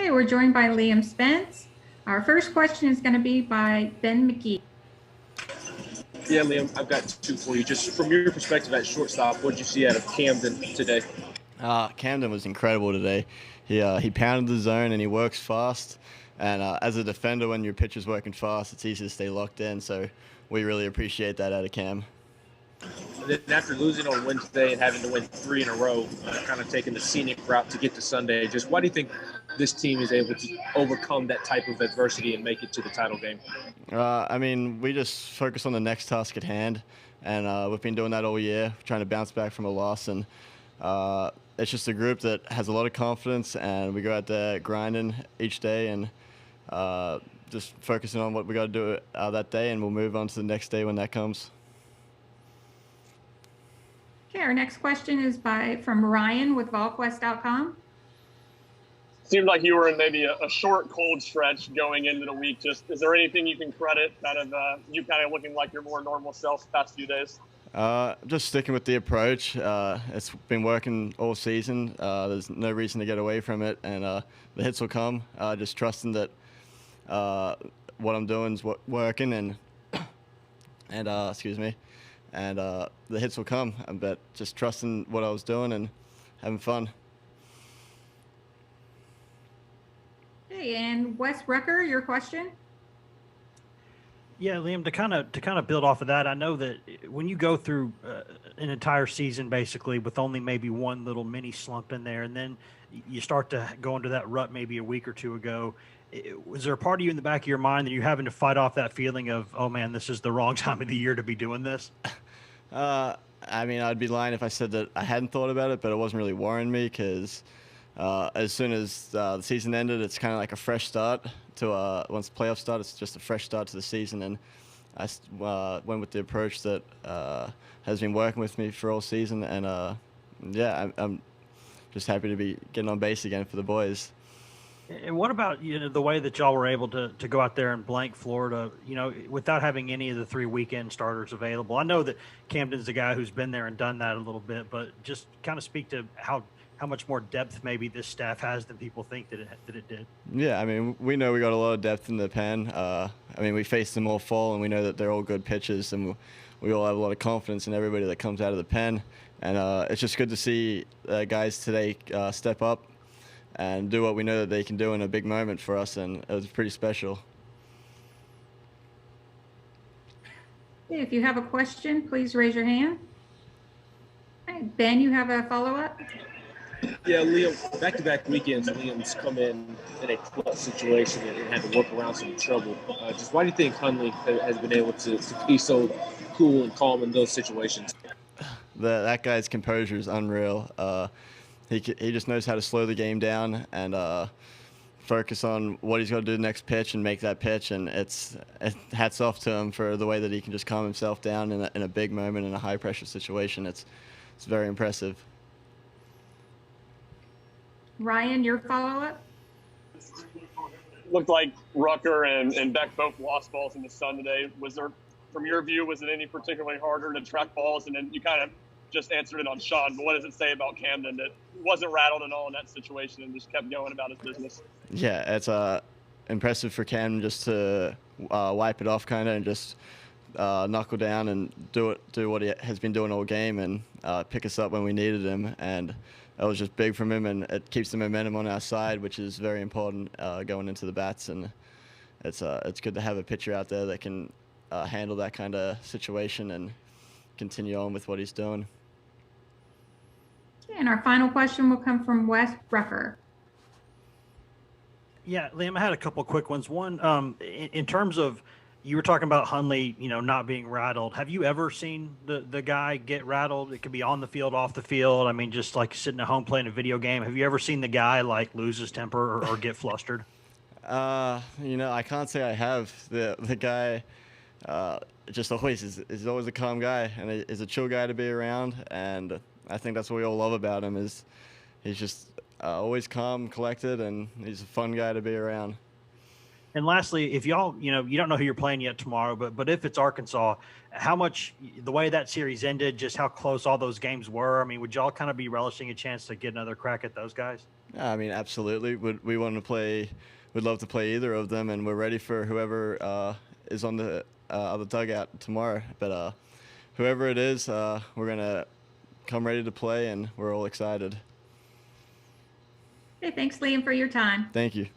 Okay, we're joined by Liam Spence. Our first question is going to be by Ben McGee. Yeah, Liam, I've got two for you. Just from your perspective at shortstop, what did you see out of Camden today? Camden was incredible today. He pounded the zone and he works fast. And as a defender, when your pitcher's working fast, it's easy to stay locked in. So we really appreciate that out of Cam. And then after losing on Wednesday and having to win 3 in a row, kind of taking the scenic route to get to Sunday, just why do you think this team is able to overcome that type of adversity and make it to the title game? We just focus on the next task at hand. And we've been doing that all year, trying to bounce back from a loss. And it's just a group that has a lot of confidence, and we go out there grinding each day and just focusing on what we got to do that day, and we'll move on to the next day when that comes. Okay, our next question is from Ryan with VolQuest.com. Seemed like you were in maybe a short cold stretch going into the week. Just is there anything you can credit out of you kind of looking like your more normal self the past few days? Just sticking with the approach. It's been working all season. There's no reason to get away from it, and the hits will come. Just trusting that what I'm doing is working, and the hits will come. But just trusting what I was doing and having fun. Okay, and Wes Rucker, your question. Yeah, Liam, to kind of build off of that, I know that when you go through an entire season basically with only maybe one little mini slump in there, and then you start to go into that rut maybe a week or two ago, was there a part of you in the back of your mind that you're having to fight off that feeling of, oh man, this is the wrong time of the year to be doing this? I'd be lying if I said that I hadn't thought about it, but it wasn't really worrying me because as soon as the season ended, it's kind of like a fresh start to once the playoffs start, it's just a fresh start to the season. And I went with the approach that has been working with me for all season. And I'm just happy to be getting on base again for the boys. And what about the way that y'all were able to go out there and blank Florida, without having any of the 3 weekend starters available? I know that Camden's the guy who's been there and done that a little bit, but just kind of speak to how much more depth maybe this staff has than people think that it did. Yeah, we know we got a lot of depth in the pen. We faced them all fall, and we know that they're all good pitchers, and we all have a lot of confidence in everybody that comes out of the pen. And it's just good to see guys today step up and do what we know that they can do in a big moment for us, and it was pretty special. If you have a question, please raise your hand. Okay, Ben, you have a follow-up? Yeah, Liam, back-to-back weekends, Liam's come in a clutch situation and had to work around some trouble. Just why do you think Hundley has been able to be so cool and calm in those situations? That guy's composure is unreal. He just knows how to slow the game down and focus on what he's got to do the next pitch and make that pitch. And it's hats off to him for the way that he can just calm himself down in a big moment in a high-pressure situation. It's very impressive. Ryan, your follow-up? Looked like Rucker and Beck both lost balls in the sun today. Was there, from your view, was it any particularly harder to track balls? And then you kind of just answered it on Sean, but what does it say about Camden that wasn't rattled at all in that situation and just kept going about his business? Yeah, it's impressive for Camden just to wipe it off kind of and just knuckle down and do what he has been doing all game and pick us up when we needed him. And that was just big from him, and it keeps the momentum on our side, which is very important going into the bats. And it's good to have a pitcher out there that can handle that kind of situation and continue on with what he's doing. And our final question will come from Wes Rucker. Yeah, Liam, I had a couple of quick ones. One, in terms of, you were talking about Hundley, not being rattled. Have you ever seen the guy get rattled? It could be on the field, off the field. Just like sitting at home playing a video game. Have you ever seen the guy like lose his temper or get flustered? I can't say I have. The guy just always is always a calm guy and is a chill guy to be around. And I think that's what we all love about him is he's just always calm, collected, and he's a fun guy to be around. And lastly, if y'all, you don't know who you're playing yet tomorrow, but if it's Arkansas, how much the way that series ended, just how close all those games were. I mean, would y'all kind of be relishing a chance to get another crack at those guys? Yeah, I mean, absolutely. We want to play? We'd love to play either of them, and we're ready for whoever is on the other dugout tomorrow. But whoever it is, we're gonna come ready to play, and we're all excited. Okay, thanks, Liam, for your time. Thank you.